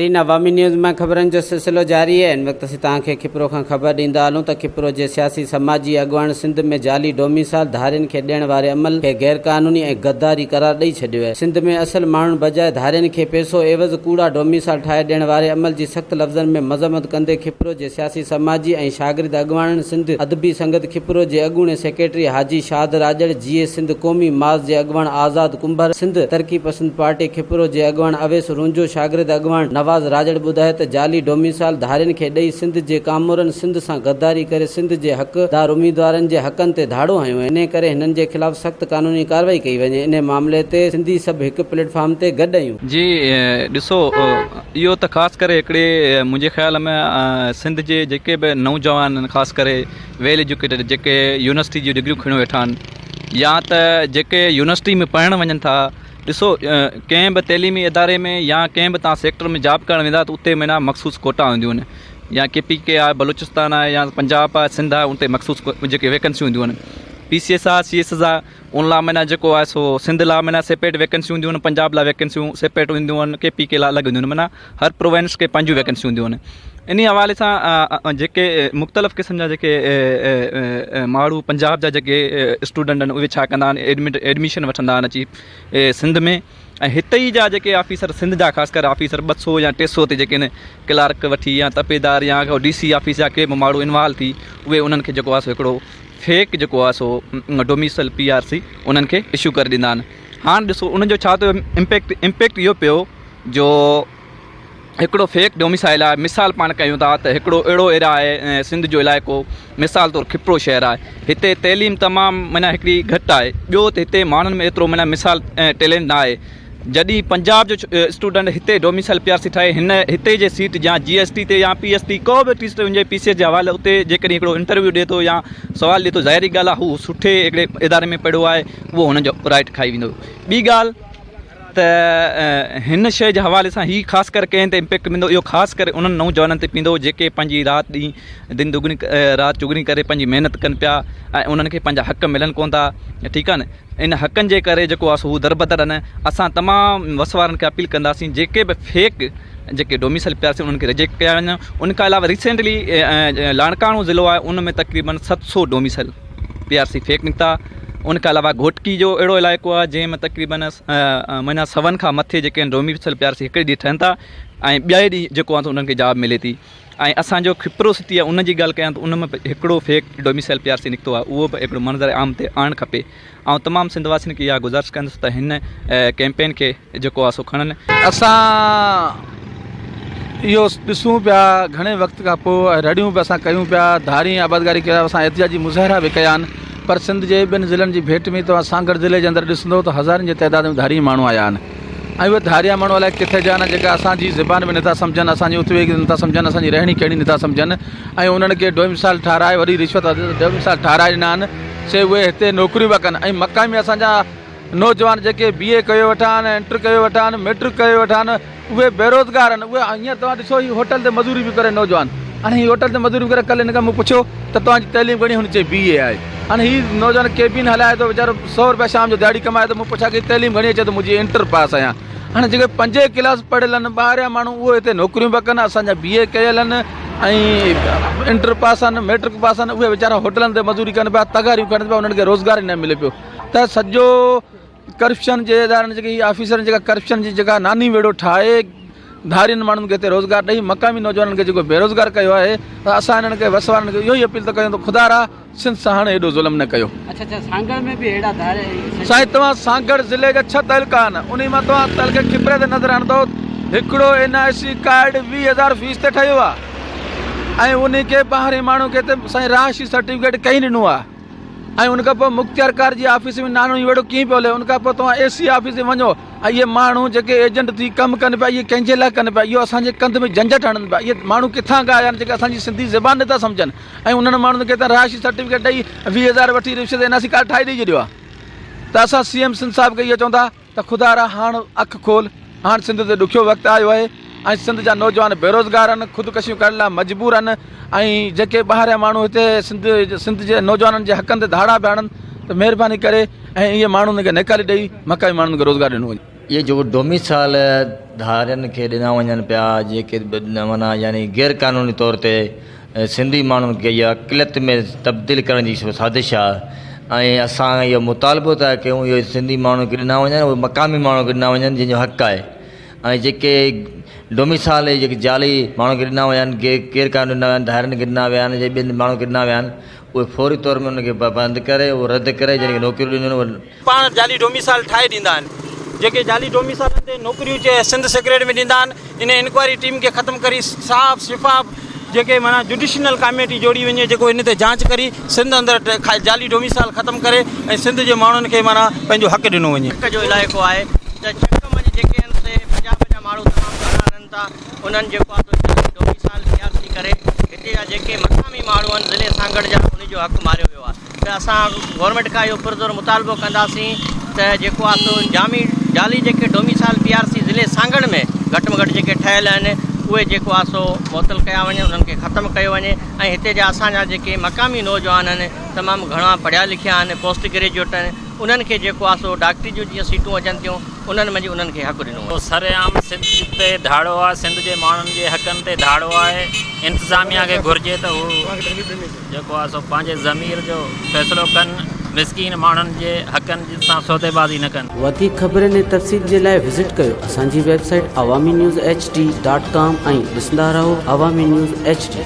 13 अवामी न्यूज़ में खबरन जो सिलसिलो जारी है। इन वक्त असीं खिपरो का खबर दींदा हलूं तो खिपरो के सियासी समाजी अगवान सिंध में जाली डोमिसाइल धारियन के ॾियण वारे अमल के गैर कानूनी और गद्दारी करार ॾेई छॾियो है। सिंध में असल माण्हुनि बजाय धारियन के पैसो एवज़ कूड़ा डोमिसाइल ठाहे ॾियण वारे अमल की सख्त लफ्ज़न में मज़म्मत कंदे खिपरो के सियासी समाजी और शागिर्द अगवान सिंध अदबी संगत खिपरो के अगूणे सेक्रेटरी हाजी शाद राजड़ जीए सिंध कौमी माज़ के अगवान आज़ाद कुंभर सिंध तरक्की पसंद पार्टी खिपरो के अगवान अवेस रुंजो शागिर्द अगवान नवाज़ राजड़ बुधाए तो जाली डोमिसाइल धारियन के ॾेई सिंध के कामोरन सिंध से गद्दारी करे सिंध के हक़दार उम्मीदवारन के हक़न ते धाड़ो हयो। इन करे हिनन के खिलाफ सख्त कानूनी कार्रवाई कई वने। इन मामले ते सिंधी सब एक प्लेटफॉर्म ते गड आहियूं। जी ॾिसो इहो त ख़ासि करे हिकिड़े मुंहिंजे ख़्याल में सिंध जे जेके बि नौजवान ख़ासि करे वेल एजुकेटेड जेके यूनिवर्सिटी जी डिग्रियूं खणी वेठा आहिनि या त जेके यूनिवर्सिटी में पढ़णु वञनि था। ॾिसो कंहिं बि तइलीमी इदारे में या कंहिं बि तव्हां सेक्टर में जॉब करणु वेंदा त उते माना मख़सूस कोटा हूंदियूं आहिनि, या KPK आहे, बलूचिस्तान आहे, या पंजाब आहे, सिंध आहे, उते मख़सूस जेके वैकेंसियूं हूंदियूं आहिनि। PCS आहे, CS आहे, उन लाइ माना जेको आहे सो सिंध लाइ माना सेपरेट वैकेंसियूं हूंदियूं आहिनि, पंजाब लाइ वैकेंसियूं सेपरेट हूंदियूं आहिनि, KPK लाइ अलॻि हूंदियूं आहिनि। माना हर प्रोविंस खे पंहिंजूं वैकेंसियूं हूंदियूं आहिनि। इन हवाले सां जेके मुख़्तलिफ़ क़िस्म जा जेके माण्हू पंजाब जा जेके स्टूडेंट आहिनि उहे छा कंदा आहिनि, एडमिशन वठंदा आहिनि अची सिंध में। ऐं हिते ई जा जेके ऑफिसर सिंध जा ख़ासि करे ऑफिसर 200 या 300 ते जेके क्लार्क वठी या तपेदार या DC ऑफिस जा के बि माण्हू इन्वॉल्व थी उहे उन्हनि खे जेको आहे सो हिकिड़ो फेक जेको आहे सो डोमिसाइल PRC उन्हनि खे इशू करे ॾींदा आहिनि। हाणे ॾिसो उनजो छा थियो इम्पैक्ट इहो पियो जो हिकिड़ो फेक डोमिसाइल आहे। मिसाल पाण कयूं था त हिकिड़ो अहिड़ो एरिया आहे सिंध जो इलाइक़ो, मिसाल तौरु खिपरो शहर आहे, हिते तइलीम तमामु माना हिकिड़ी घटि आहे। ॿियो त हिते माण्हुनि में एतिरो माना मिसाल टैलेंट न आहे। जॾहिं पंजाब जो स्टूडेंट हिते डोमिसाइल PRC ठाहे हिते जे सीट या GST ते या PST को बि टीचर हुजे PCS जे हवाले उते जेकॾहिं हिकिड़ो इंटरव्यू ॾिए थो या सुवालु ॾिए थो, ज़ाहिरी ॻाल्हि आहे हू सुठे हिकिड़े इदारे में पढ़ियो आहे, उहो हुनजो राइट खाई वेंदो। ॿी ॻाल्हि त हिन शइ जे हवाले सां ही ख़ासि करे कंहिं ते इम्पैक्ट पवंदो, इहो ख़ासि करे उन्हनि नौजवाननि ते पवंदो जेके पंहिंजी राति ॾींहुं दिन दुगनी राति चुगनी करे पंहिंजी महिनत कनि पिया ऐं उन्हनि खे पंहिंजा हक़ मिलनि कोन था। ठीकु आहे न, इन हक़नि जे करे जेको आहे सो हू दरबदर आहिनि। असां तमामु वसवारनि खे अपील कंदासीं जेके बि फेक जेके डोमिसाइल PRC उन्हनि खे रिजेक्ट कया वञनि। उन खां अलावा रिसेंटली लाणकाणो ज़िलो आहे उन में तक़रीबन 700 डोमिसाइल PRC फेक निकिता। उन खां अलावा घोटकी जो अहिड़ो इलाइक़ो आहे जंहिंमें तक़रीबन माना 7 खां मथे जेके आहिनि डोमिसाइल PRC हिकिड़े ॾींहुं ठहनि था ऐं ॿिए ॾींहुं जेको आहे उन्हनि खे जॉब मिले थी। ऐं असांजो खिपरो सिटी आहे उन जी ॻाल्हि कयां त उन में हिकिड़ो फेक डोमिसाइल PRC निकितो आहे, उहो बि हिकिड़ो मंज़र आम ते आणणु खपे। ऐं तमामु सिंधवासियुनि खे इहा गुज़ारिश कंदुसि त हिन कैंपेन खे जेको आहे सो खणनि। असां इहो ॾिसूं पिया घणे वक़्त खां पोइ रड़ियूं बि असां कयूं पिया, धारी आबादगारी कया, असां एहतिजाजी मुज़ाहिरा बि कया आहिनि, पर सिंध जे ॿिनि ज़िलनि जी भेट में तव्हां सागर ज़िले जे अंदरि ॾिसंदो त हज़ारनि जी तइदाद में धारी माण्हू आया आहिनि। ऐं उहे धारिया माण्हू अलाए किथे जा आहिनि जेका असांजी ज़बान में नथा सम्झनि, असांजी उतवे नथा सम्झनि, असांजी रहणी कहिड़ी नथा सम्झनि। ऐं उन्हनि खे डोमिसाइल ठाराए वरी रिश्वत डोमिसाइल ठाराए ॾिना आहिनि से उहे हिते नौकरियूं पिया कनि। ऐं मक़ामी असांजा नौजवान जेके BA कयो वेठा आहिनि, इंटर कयो वेठा आहिनि, मैट्रिक कयो वेठा आहिनि, उहे बेरोज़गार आहिनि। उहे हींअर तव्हां ॾिसो ही होटल ते मज़ूरी बि करे नौजवान, हाणे ही होटल ते मज़ूरी करे कल्ह हिन खां मूं पुछियो त तव्हांजी तइलीम घणी, हुन चई BA आहे। हाणे ही नौजवान केबिन हलाए थो वीचारो 100 रुपया शाम जो दिहाड़ी कमाए थो, मूं पुछां की तइलीम घणी अचे, त मुंहिंजी इंटर पास आहियां। हाणे जेके 5 क्लास पढ़ियल आहिनि ॿाहिरियां माण्हू उहे हिते नौकरियूं पिया कनि, असांजा BA कयल आहिनि ऐं इंटर पास आहिनि, मैट्रिक पास आहिनि, उहे वीचारा होटलनि ते मज़ूरी कनि पिया, तगारियूं कनि पिया, उन्हनि खे रोज़गार ई न मिले पियो। त सॼो करप्शन जे इदारनि जेके ऑफिसरनि जेका करप्शन जी जेका नानी वेड़ो ठाहे धारियुनि माण्हुनि खे हिते रोज़गार ॾेई मक़ामी नौजवाननि खे जेको बेरोज़गार कयो आहे, त असां हिननि खे वसवारनि खे इहो ई अपील था कयूं त ख़ुदा रा सिंध सां हाणे एॾो ज़ुल्म न कयो। सांगड़ में बि अहिड़ा साईं तव्हां सांगड़ ज़िले जा 6 तहलका आहिनि, उन मां तव्हां तहलके खिपरे ते नज़र आणंदो हिकिड़ो NIC कार्ड 20,000 फीस ते ठहियो आहे ऐं उन खे ॿाहिरि माण्हू खे त साईं राशि सर्टिफिकेट कई ॾिनो आहे। ऐं उनखां पोइ मुख़्तियारकार जी ऑफिस में नानो ई वेड़ो कीअं पियो हले, उनखां पोइ तव्हां AC ऑफिस में वञो ऐं इहे माण्हू जेके एजेंट थी कमु कनि पिया, इहे कंहिंजे लाइ कनि पिया, इहो असांजे कंध में झंझट हणनि पिया। इहे माण्हू किथां खां आया आहिनि जेके असांजी सिंधी ज़बान नथा सम्झनि ऐं उन्हनि माण्हुनि खे त राशि सर्टिफिकेट ॾेई 20,000 वठी रिश्वत NIC कार्ड ठाहे ॾेई छॾियो आहे। त असां CM सिंध साहिब खे इहो चवंदा त ख़ुदा रा हाणे अखि खोल, हाणे सिंध ते ॾुखियो वक़्तु आयो आहे ऐं सिंध जा नौजवान बेरोज़गार आहिनि, ख़ुदकशियूं करण लाइ मजबूर आहिनि ऐं जेके ॿाहिरियां माण्हू हिते सिंध जे नौजवाननि जे हक़नि ते धाड़ा पिया हणनि, त महिरबानी करे ऐं इहे माण्हुनि खे निकाले ॾेई मक़ामी माण्हुनि खे रोज़गार ॾिनो वञे। ये जो डोमिसाइल धारियुनि खे ॾिना वञनि पिया जेके माना यानी गैर क़ानूनी तौर ते सिंधी माण्हुनि खे इहा अक़लियत में तब्दील करण जी साज़िश आहे ऐं असां इहो मुतालबो था कयूं इहो सिंधी माण्हुनि खे ॾिना वञनि उहे मक़ामी माण्हुनि खे ॾिना वञनि जंहिंजो हक़ु आहे ऐं जेके डोमिसाइल जेके जाली माण्हुनि खे ॾिना विया आहिनि गैर क़ानूनी ॾिना विया आहिनि धारियुनि खे ॾिना विया आहिनि जे ॿियनि माण्हुनि खे ॾिना विया आहिनि उहे फौरी तौर में उनखे बंदि करे उहो रद्द करे जंहिंखे नौकरियूं ॾिनियूं पाण जाली डोमिसाइल ठाहे ॾींदा आहिनि जेके जाली डोमिसाइल ते नौकरियूं सिंध सेक्रेट में ॾींदा आहिनि इन इंक्वायरी टीम खे ख़तमु करी साफ़ शिफ़ाफ़ जेके माना जुडिशनल कमेटी जोड़ी वञे जेको इन ते जांच करी सिंध अंदरि जाली डोमिसाइल ख़तमु करे ऐं सिंध जे माण्हुनि खे माना पंहिंजो हक़ु ॾिनो वञे। हक़ जो इलाइक़ो आहे त चङा जेके आहिनि से 50 माण्हू तमामु घणा रहनि था उन्हनि जेको आहे जाली डोमिसाइल तयारु थी करे हिते जा जेके मक़ामी माण्हू आहिनि ज़िले सांगड़ जा उनजो हक़ु मारियो वियो आहे त असां गवर्नमेंट खां इहो पुरज़ोर मुतालबो कंदासीं त जेको आहे सो जाली जेके डोमिसाइल PRC ज़िले सांगड़ में घटि में घटि जेके ठहियल आहिनि उहे जेको आहे सो मुअतल कया वञनि उन्हनि खे ख़तमु कयो वञे ऐं हिते जा असांजा जेके मक़ामी नौजवान आहिनि तमामु घणा पढ़िया लिखिया आहिनि पोस्ट ग्रेजुएट आहिनि उन्हनि खे जेको आहे सो डॉक्टरी जूं जीअं सीटूं अचनि थियूं उन्हनि में उन्हनि खे हक़ु ॾिनो सरेआम सिंध ते धाड़ो आहे सिंध जे माण्हुनि जे हक़नि ते धाड़ो आहे इंतिज़ामिया खे घुरिजे त हू जेको आहे सो पंहिंजे ज़मीर जो फ़ैसिलो कनि मिसकीन माण्हुनि जे हक़नि सां सौदेबाज़ी न कनि। वधीक ख़बरनि ऐं तफ़सील जे लाइ विज़िट कयो असांजी वेबसाइट awamiNewsHD.com ऐं ॾिसंदा रहो अवामी न्यूज़ HD।